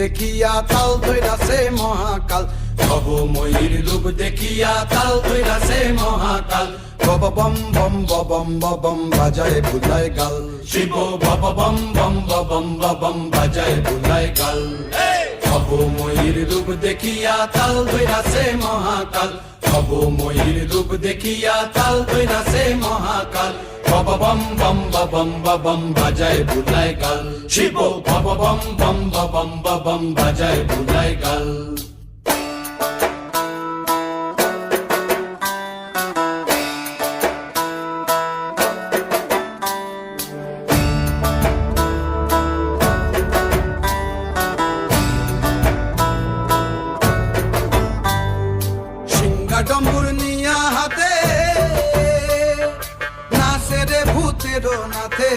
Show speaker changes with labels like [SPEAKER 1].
[SPEAKER 1] দেখিয়া তাল ধইরাছে মহাকাল, ভবময়ীর রূপ দেখিয়া তাল ধইরাছে মহাকাল। বব বম বম বম বম বাজায় বুলায় গাল, শিব বব বম বম বম বম বাজায় বুলায় গাল। ভবময়ীর রূপ দেখিয়া তাল ধইরাছে মহাকাল, ভবময়ীর রূপ দেখিয়া তাল ধইরাছে মহাকাল। বব বম বম বম বম বাজায় বুলায় গাল, শিব বব বম বম বম বাজায় বুলায় গাল। ডম্বুর নিয়া হাতে নাচে রে ভূতের নাথে।